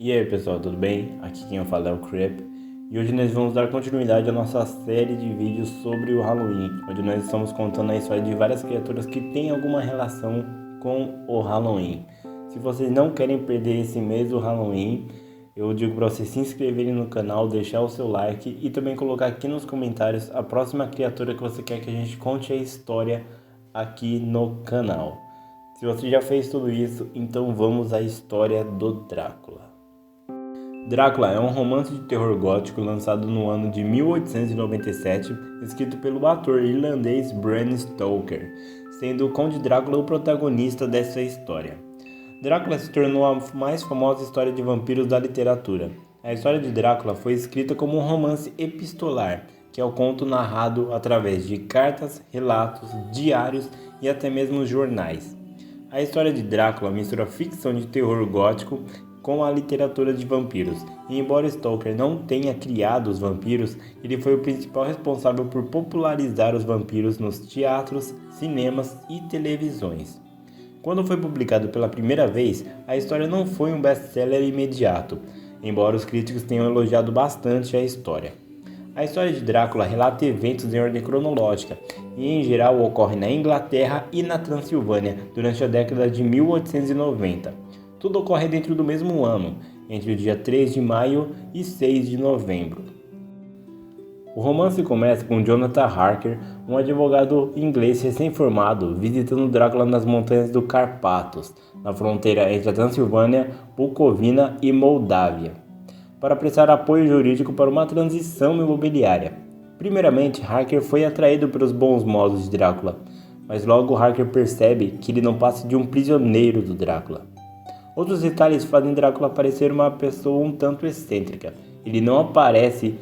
E aí pessoal, tudo bem? Aqui quem eu falo é o Crep e hoje nós vamos dar continuidade à nossa série de vídeos sobre o Halloween, onde nós estamos contando a história de várias criaturas que têm alguma relação com o Halloween. Se vocês não querem perder esse mês do Halloween, eu digo para vocês se inscreverem no canal, deixar o seu like e também colocar aqui nos comentários a próxima criatura que você quer que a gente conte a história aqui no canal. Se você já fez tudo isso, então vamos à história do Drácula. Drácula é um romance de terror gótico lançado no ano de 1897, escrito pelo ator irlandês Bram Stoker, sendo o Conde Drácula o protagonista dessa história. Drácula se tornou a mais famosa história de vampiros da literatura. A história de Drácula foi escrita como um romance epistolar, que é o conto narrado através de cartas, relatos, diários e até mesmo jornais. A história de Drácula mistura ficção de terror gótico com a literatura de vampiros, e embora Stoker não tenha criado os vampiros, ele foi o principal responsável por popularizar os vampiros nos teatros, cinemas e televisões. Quando foi publicado pela primeira vez, a história não foi um best-seller imediato, embora os críticos tenham elogiado bastante a história. A história de Drácula relata eventos em ordem cronológica e, em geral, ocorre na Inglaterra e na Transilvânia durante a década de 1890. Tudo ocorre dentro do mesmo ano, entre o dia 3 de maio e 6 de novembro. O romance começa com Jonathan Harker, um advogado inglês recém-formado, visitando Drácula nas montanhas do Carpatos, na fronteira entre a Transilvânia, Bucovina e Moldávia, para prestar apoio jurídico para uma transição imobiliária. Primeiramente, Harker foi atraído pelos bons modos de Drácula, mas logo Harker percebe que ele não passa de um prisioneiro do Drácula. Outros detalhes fazem Drácula parecer uma pessoa um tanto excêntrica. Ele não aparece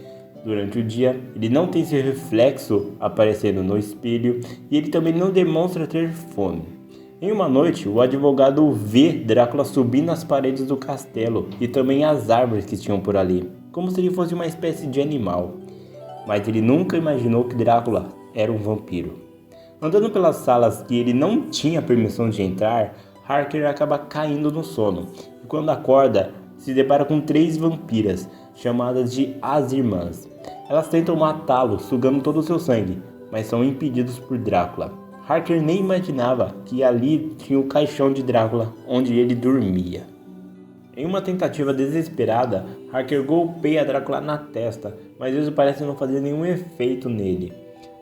durante o dia, ele não tem seu reflexo aparecendo no espelho e ele também não demonstra ter fome. Em uma noite, o advogado vê Drácula subir nas paredes do castelo e também as árvores que tinham por ali, como se ele fosse uma espécie de animal. Mas ele nunca imaginou que Drácula era um vampiro. Andando pelas salas que ele não tinha permissão de entrar, Harker acaba caindo no sono e quando acorda se depara com 3 vampiras, chamadas de As Irmãs. Elas tentam matá-lo, sugando todo o seu sangue, mas são impedidos por Drácula. Harker nem imaginava que ali tinha o caixão de Drácula, onde ele dormia. Em uma tentativa desesperada, Harker golpeia Drácula na testa, mas isso parece não fazer nenhum efeito nele.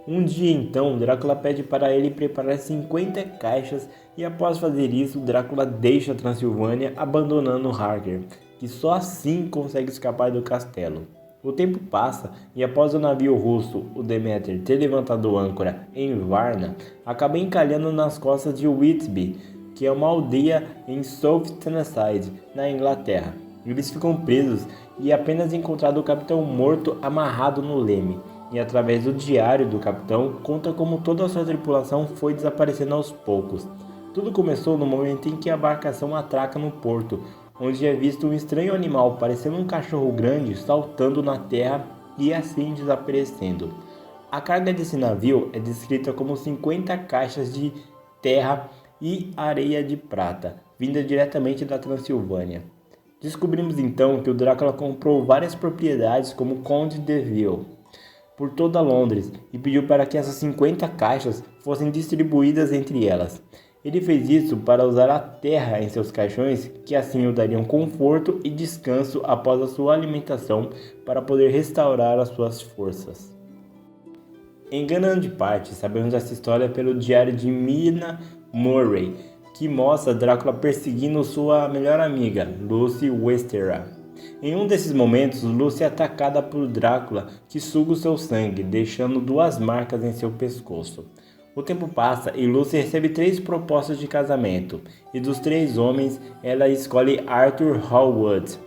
Um dia então, Drácula pede para ele preparar 50 caixas e após fazer isso, Drácula deixa a Transilvânia abandonando Harker, que só assim consegue escapar do castelo. O tempo passa e após o navio russo, o Demeter, ter levantado âncora em Varna, acaba encalhando nas costas de Whitby, que é uma aldeia em South Tennessee, na Inglaterra. Eles ficam presos e é apenas encontrado o capitão morto amarrado no leme. E através do diário do capitão, conta como toda a sua tripulação foi desaparecendo aos poucos. Tudo começou no momento em que a embarcação atraca no porto, onde é visto um estranho animal parecendo um cachorro grande saltando na terra e assim desaparecendo. A carga desse navio é descrita como 50 caixas de terra e areia de prata, vinda diretamente da Transilvânia. Descobrimos então que o Drácula comprou várias propriedades como Conde de Ville por toda Londres e pediu para que essas 50 caixas fossem distribuídas entre elas. Ele fez isso para usar a terra em seus caixões, que assim o dariam conforto e descanso após a sua alimentação para poder restaurar as suas forças. Em grande parte, sabemos essa história pelo diário de Mina Murray, que mostra Drácula perseguindo sua melhor amiga, Lucy Westenra. Em um desses momentos, Lucy é atacada por Drácula, que suga o seu sangue, deixando 2 marcas em seu pescoço. O tempo passa e Lucy recebe 3 propostas de casamento, e dos 3 homens, ela escolhe Arthur Hallwood.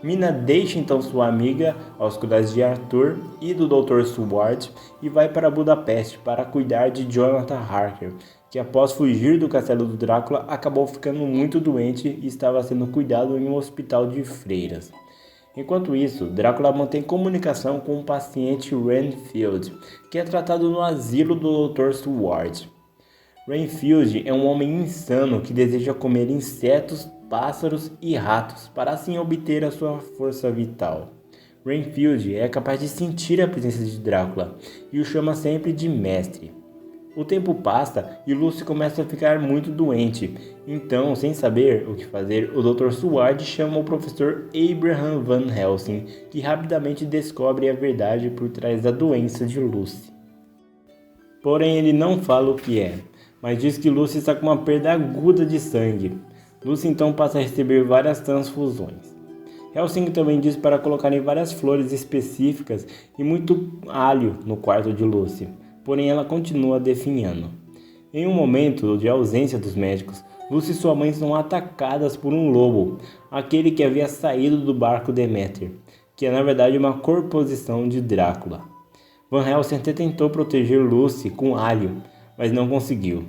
Mina deixa então sua amiga aos cuidados de Arthur e do Dr. Seward e vai para Budapeste para cuidar de Jonathan Harker, que após fugir do castelo do Drácula acabou ficando muito doente e estava sendo cuidado em um hospital de freiras. Enquanto isso, Drácula mantém comunicação com o paciente Renfield, que é tratado no asilo do Dr. Seward. Renfield é um homem insano que deseja comer insetos pássaros e ratos para assim obter a sua força vital. Renfield é capaz de sentir a presença de Drácula e o chama sempre de mestre. O tempo passa e Lucy começa a ficar muito doente, então, sem saber o que fazer, o Dr. Seward chama o professor Abraham Van Helsing, que rapidamente descobre a verdade por trás da doença de Lucy. Porém, ele não fala o que é, mas diz que Lucy está com uma perda aguda de sangue. Lucy então passa a receber várias transfusões. Helsing também diz para colocarem várias flores específicas e muito alho no quarto de Lucy, porém ela continua definhando. Em um momento de ausência dos médicos, Lucy e sua mãe são atacadas por um lobo, aquele que havia saído do barco Deméter, que é na verdade uma corposição de Drácula. Van Helsing até tentou proteger Lucy com alho, mas não conseguiu.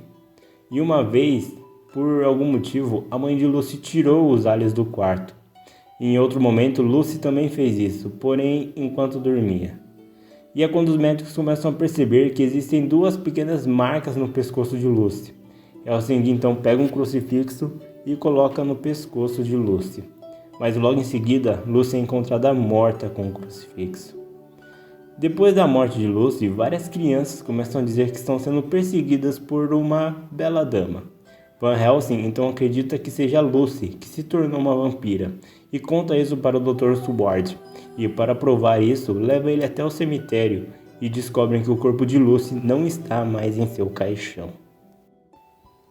E uma vez, por algum motivo, a mãe de Lucy tirou os alhos do quarto. Em outro momento, Lucy também fez isso, porém enquanto dormia. E é quando os médicos começam a perceber que existem duas pequenas marcas no pescoço de Lucy. Helsing então pega um crucifixo e coloca no pescoço de Lucy. Mas logo em seguida, Lucy é encontrada morta com o crucifixo. Depois da morte de Lucy, várias crianças começam a dizer que estão sendo perseguidas por uma bela dama. Van Helsing então acredita que seja Lucy que se tornou uma vampira e conta isso para o Dr. Seward. E para provar isso, leva ele até o cemitério e descobrem que o corpo de Lucy não está mais em seu caixão.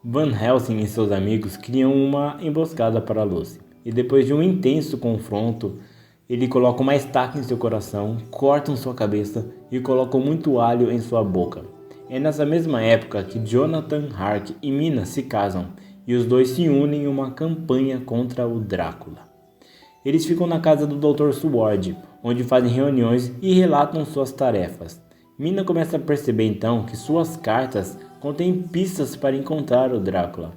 Van Helsing e seus amigos criam uma emboscada para Lucy e depois de um intenso confronto, ele coloca uma estaca em seu coração, cortam sua cabeça e colocam muito alho em sua boca. É nessa mesma época que Jonathan Harker e Mina se casam e os dois se unem em uma campanha contra o Drácula. Eles ficam na casa do Dr. Seward, onde fazem reuniões e relatam suas tarefas. Mina começa a perceber então que suas cartas contêm pistas para encontrar o Drácula.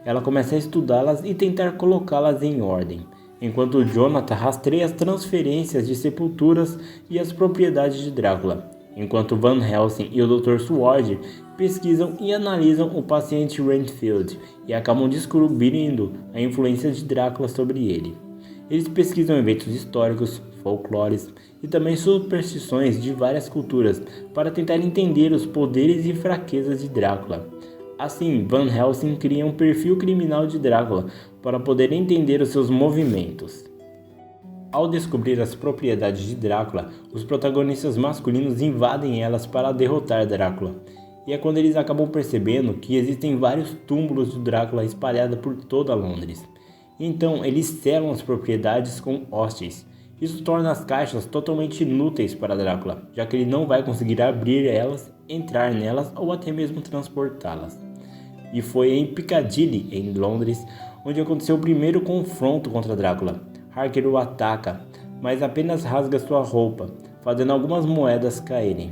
Ela começa a estudá-las e tentar colocá-las em ordem, enquanto Jonathan rastreia as transferências de sepulturas e as propriedades de Drácula, enquanto Van Helsing e o Dr. Seward pesquisam e analisam o paciente Renfield e acabam descobrindo a influência de Drácula sobre ele. Eles pesquisam eventos históricos, folclores e também superstições de várias culturas para tentar entender os poderes e fraquezas de Drácula. Assim, Van Helsing cria um perfil criminal de Drácula para poder entender os seus movimentos. Ao descobrir as propriedades de Drácula, os protagonistas masculinos invadem elas para derrotar Drácula. E é quando eles acabam percebendo que existem vários túmulos de Drácula espalhados por toda Londres. Então eles selam as propriedades com hostes. Isso torna as caixas totalmente inúteis para Drácula, já que ele não vai conseguir abrir elas, entrar nelas ou até mesmo transportá-las. E foi em Piccadilly, em Londres, onde aconteceu o primeiro confronto contra Drácula. Harker o ataca, mas apenas rasga sua roupa, fazendo algumas moedas caírem.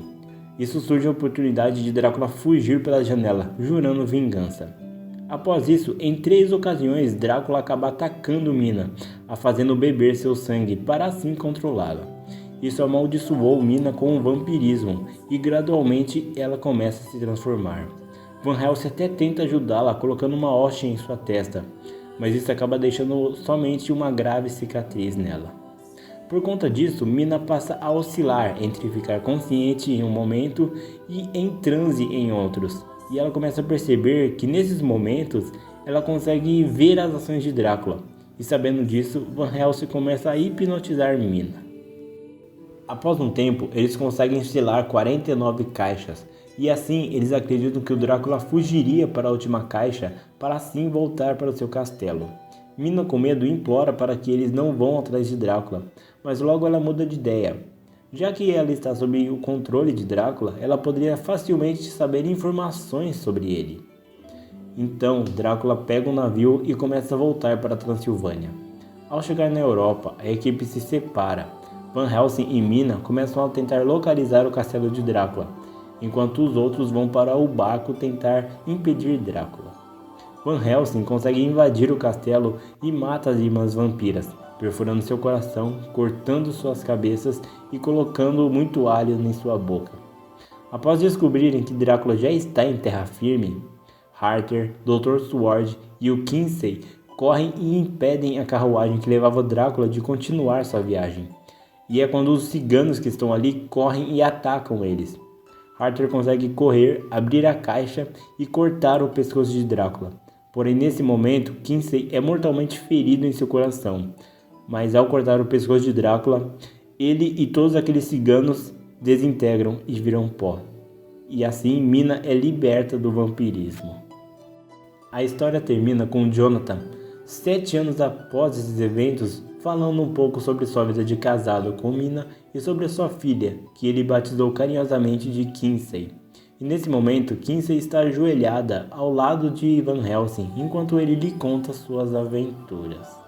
Isso surge a oportunidade de Drácula fugir pela janela, jurando vingança. Após isso, em 3 ocasiões, Drácula acaba atacando Mina, a fazendo beber seu sangue para assim controlá-la. Isso amaldiçoou Mina com o vampirismo e gradualmente ela começa a se transformar. Van Helsing até tenta ajudá-la colocando uma hoste em sua testa, mas isso acaba deixando somente uma grave cicatriz nela. Por conta disso, Mina passa a oscilar entre ficar consciente em um momento e em transe em outros. E ela começa a perceber que nesses momentos ela consegue ver as ações de Drácula. E sabendo disso, Van Helsing começa a hipnotizar Mina. Após um tempo, eles conseguem selar 49 caixas. E assim, eles acreditam que o Drácula fugiria para a última caixa para assim voltar para o seu castelo. Mina, com medo, implora para que eles não vão atrás de Drácula, mas logo ela muda de ideia. Já que ela está sob o controle de Drácula, ela poderia facilmente saber informações sobre ele. Então, Drácula pega um navio e começa a voltar para a Transilvânia. Ao chegar na Europa, a equipe se separa. Van Helsing e Mina começam a tentar localizar o castelo de Drácula, enquanto os outros vão para o barco tentar impedir Drácula. Van Helsing consegue invadir o castelo e mata as irmãs vampiras, perfurando seu coração, cortando suas cabeças e colocando muito alho em sua boca. Após descobrirem que Drácula já está em terra firme, Harker, Dr. Seward e o Kinsey correm e impedem a carruagem que levava Drácula de continuar sua viagem. E é quando os ciganos que estão ali correm e atacam eles. Arthur consegue correr, abrir a caixa e cortar o pescoço de Drácula. Porém, nesse momento, Kinsey é mortalmente ferido em seu coração. Mas ao cortar o pescoço de Drácula, ele e todos aqueles ciganos desintegram e viram pó. E assim Mina é liberta do vampirismo. A história termina com Jonathan, 7 anos após esses eventos, falando um pouco sobre sua vida de casado com Mina e sobre a sua filha, que ele batizou carinhosamente de Kinsey. E nesse momento, Kinsey está ajoelhada ao lado de Van Helsing, enquanto ele lhe conta suas aventuras.